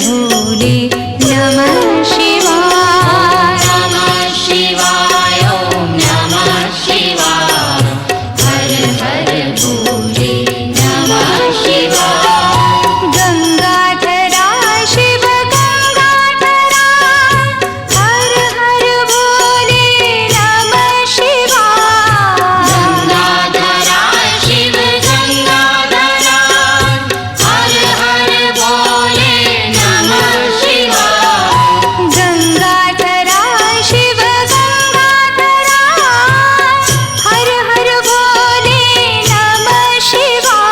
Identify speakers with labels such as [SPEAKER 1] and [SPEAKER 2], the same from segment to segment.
[SPEAKER 1] भोले नमः शिवाय। नमः शिवाय ओम नमः शिवाय। हर हर भोले नमः शिवाय। गंगाधरा शिव गंगाधरा हर हर भोले नमः शिवाय। गंगाधरा शिव गंगाधरा हर हर भोले नमः शिवाय। गंगाधरा शिव गंगाधरा हर हर भोले नमः शिवाय।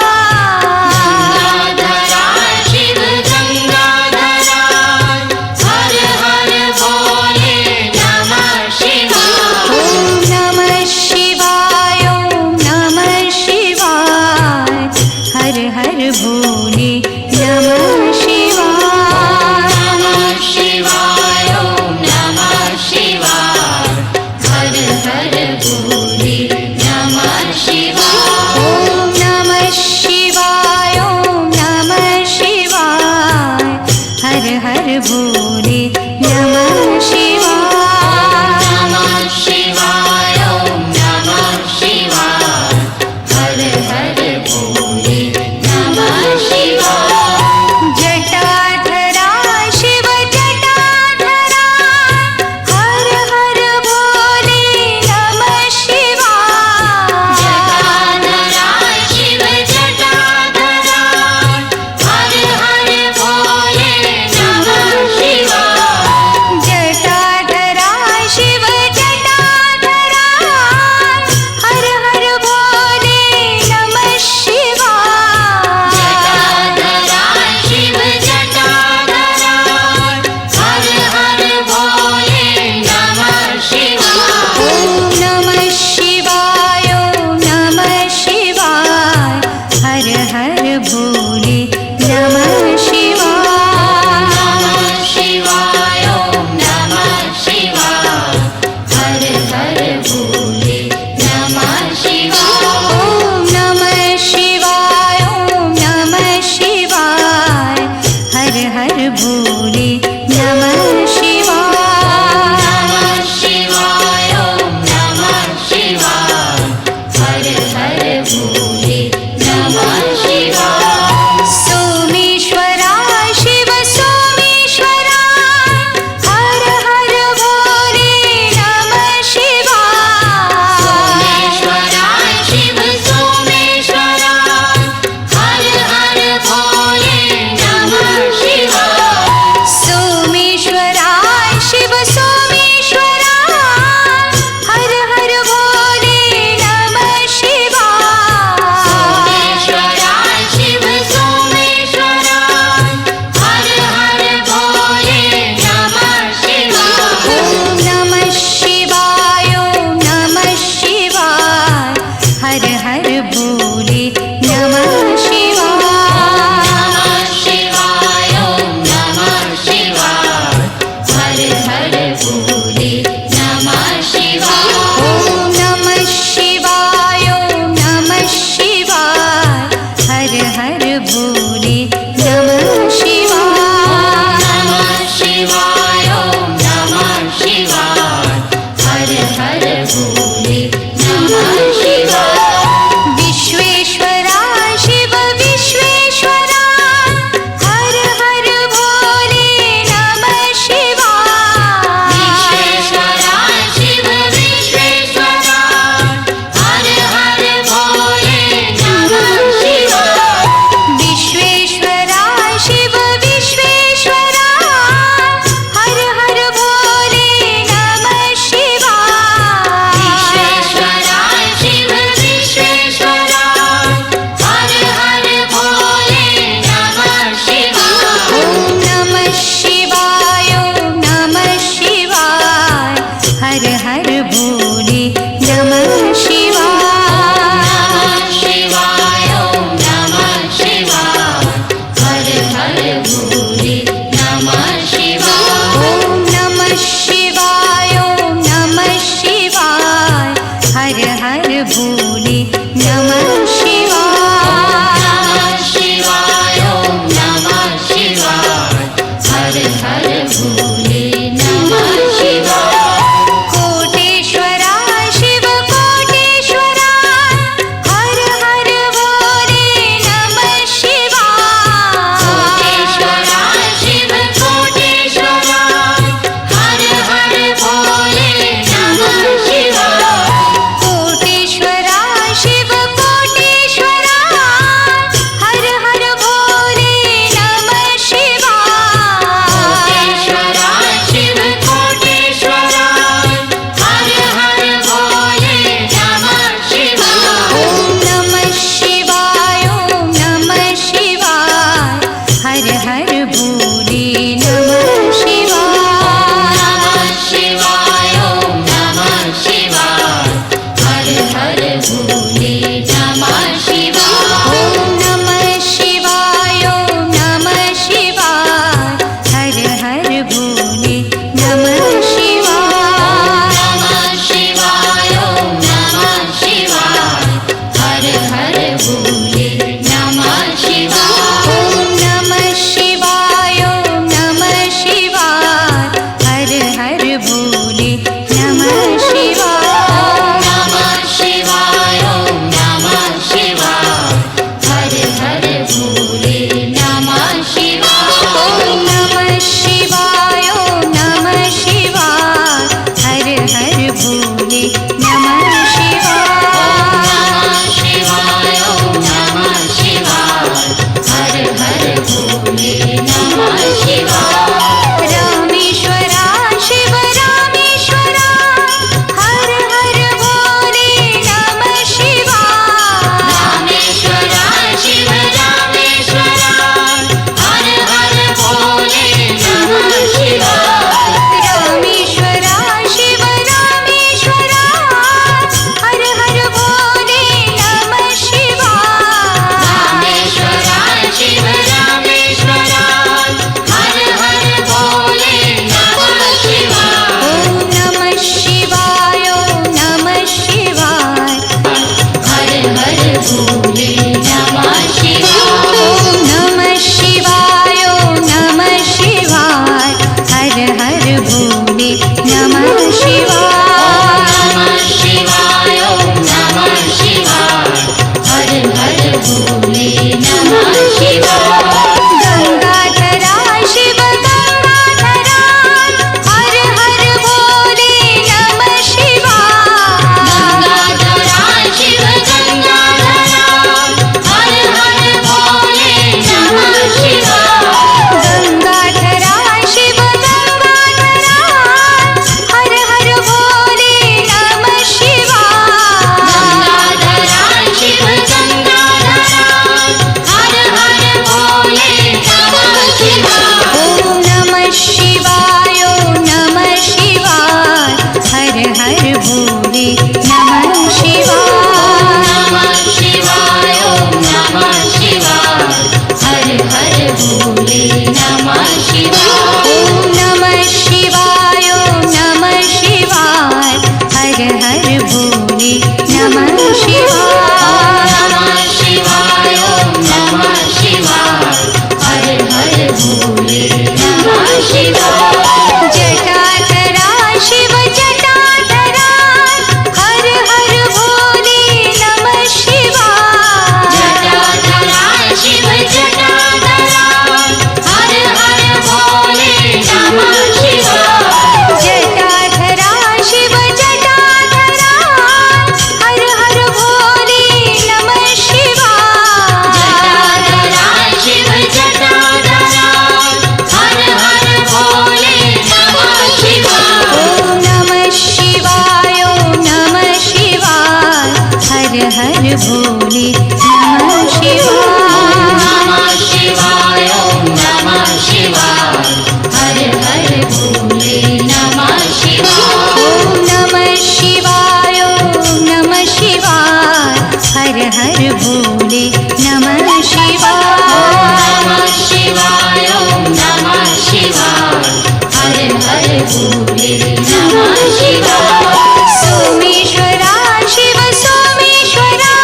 [SPEAKER 1] गंगाधरा शिव गंगाधरा हर हर भोले नमः शिवाय। ओम नमः शिवाय ओम नमः शिवाय। हर हर भोले नमः शिवाय। नमः शिवाय ओम नमः शिवाय। हर हर भोले नमः शिवाय। ओम नमः शिवाय ओम नमः शिवाय। हर हर भोले नमः शिवाय। नमः शिवाय ओम नमः शिवाय। हर हर भोले नमः शिवाय। जटाधरा शिव जटाधरा हर हर भोले नमः शिवाय। जटाधरा शिव जटाधरा हर हर भोले नमः शिवाय। जटाधरा हर हर भोले नमः शिवाय। कोटेश्वरा शिव कोटेश्वरा हर हर भोले नमः शिवाय। कोटेश्वरा शिव कोटेश्वरा हर हर भोले नमः शिवाय। कोटेश्वरा शिव कोटेश्वरा हर हर भोले नमः शिवाय। कोटेश्वरा शिव कोटेश्वरा हर हर भोले नमः शिवाय। ओम नमः शिवाय ओम नमः शिवाय हर हर भोले नमः शिवाय। नमः शिवाय ओम नमः शिवाय हर हर भोले नमः शिवाय। ओम नमः शिवाय ओम नमः शिवाय हर हर भोले नमः शिवाय। नमः शिवाय ओम नमः शिवाय हर हर भोले नमः शिवाय। ओम नमः शिवाय ओम नमः शिवाय हर हर भोले नमः शिवाय। नमः शिवाय ओम नमः शिवाय हर हर भोले नमः शिवाय। ओम नमः शिवाय ओम नमः शिवाय हर हर भोले नमः शिवाय। नमः शिवाय ओम नमः शिवाय हर हर भोले नमः शिवाय। रामेश्वरा शिव रामेश्वरा हर हर भोले नमः शिवाय। रामेश्वरा शिव रामेश्वरा हर हर भोले नमः शिवाय। रामेश्वरा शिव रामेश्वरा हर हर भोले नमः शिवाय। रामेश्वरा शिव रामेश्वरा हर हर भोले नमः शिवाय। ओम नमः शिवाय ओम नमः शिवाय हर हर भोले नमः शिवाय। ओम नमः शिवाय ओम नमः शिवाय हर हर भोले नमः शिवाय। नमः शिवाय ओम नमः शिवाय हर हर भोले नमः शिवाय। गंगाधरा शिव गंगाधरा हर हर भोले नमः शिवाय। गंगाधरा शिव गंगाधरा हर हर भोले नमः शिवाय। गंगाधरा शिव गंगाधरा हर हर भोले नमः शिवाय। गंगाधरा शिव गंगाधरा हर हर भोले नमः शिवाय। ओम नमः शिवाय ओम नमः शिवाय हर हर भोले नमः शिवाय। नमः शिवाय ओम नमः शिवाय हर हर भोले नमः शिवाय। ओम नमः शिवाय ओम नमः शिवाय हर हर भोले नमः शिवाय। नमः शिवाय ओम नमः शिवाय हर हर भोले नमः शिवाय। जटाधरा शिव जटाधरा हर हर भोले नमः शिवाय। जटाधरा शिव जटाधरा हर हर भोले नमः शिवाय। जटाधरा शिव जटाधरा हर हर भोले नमः शिवाय। जटाधरा शिव जटाधरा हर हर भोले नमः शिवाय। ओम नमः शिवाय ओम नमः शिवाय हर हर भोले नमः शिवाय। नमः शिवाय ओम नमः शिवाय हर हर भोले नमः शिवाय। ओम नमः शिवाय ओम नमः शिवाय हर हर भोले नमः शिवाय। नमः शिवाय ओम नमः शिवाय हर हर भोले नमः शिवाय। सोमेश्वरा शिव सोमेश्वरा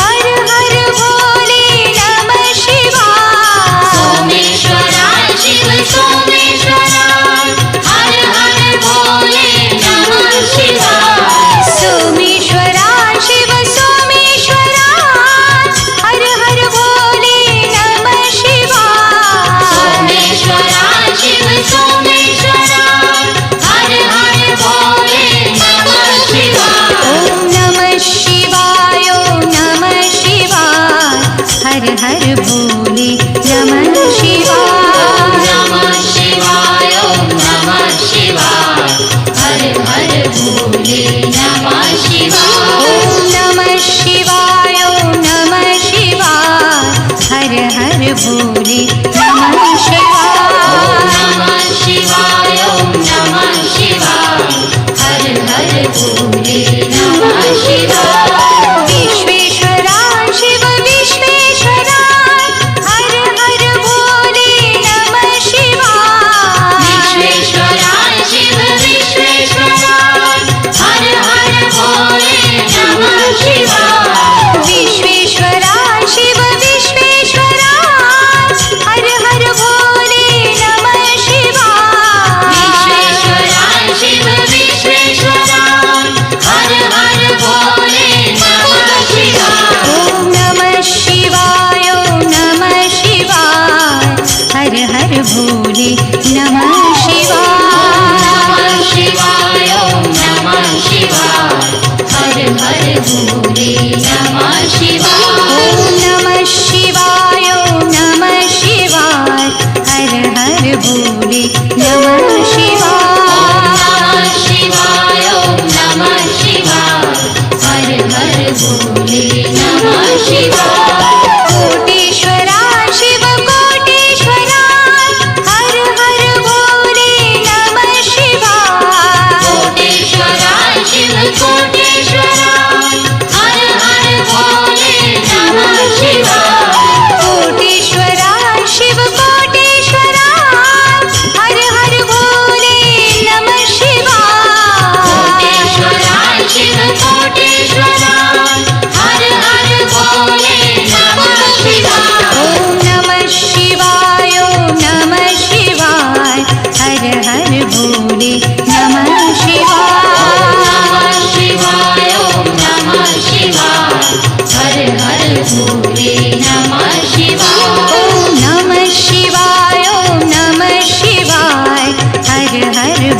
[SPEAKER 1] हर हर भोले नमः शिवाय। सोमेश्वरा शिव सोमेश्वरा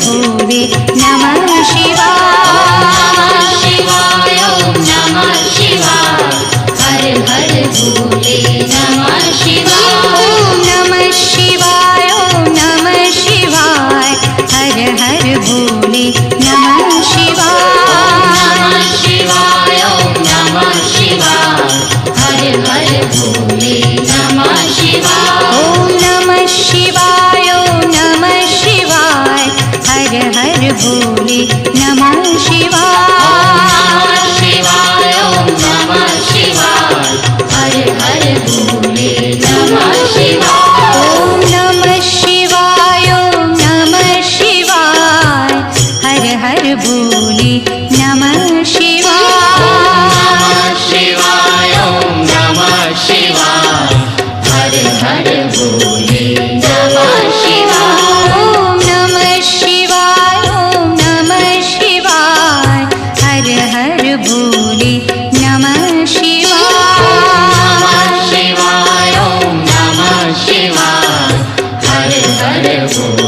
[SPEAKER 1] भोले नमः शिवाय
[SPEAKER 2] शिवाय ओम नमः शिवाय हर हर भोले नमः शिवाय
[SPEAKER 1] ओम नमः शिवाय ओम नमः शिवाय हर हर भोले नमः शिवाय
[SPEAKER 2] शिवाय ओम नमः शिवाय हर हर भोले नमः शिवाय
[SPEAKER 1] ओम नमः शिवाय ओम नमः शिवाय हर हर भोले नमः शिवाय
[SPEAKER 2] शिवाय ओम नमः शिवाय हर हर भोले नमः शिवाय
[SPEAKER 1] ओम नमः शिवाय ओम नमः शिवाय हर हर भोले नमः शिवाय
[SPEAKER 2] शिवाय ओम नमः शिवाय हर हर भोले नमः शिवाय
[SPEAKER 1] ओम नमः शिवाय ओम नमः शिवाय हर हर भोले नमः शिवाय
[SPEAKER 2] शिवाय ओम नमः शिवाय हर हर भोले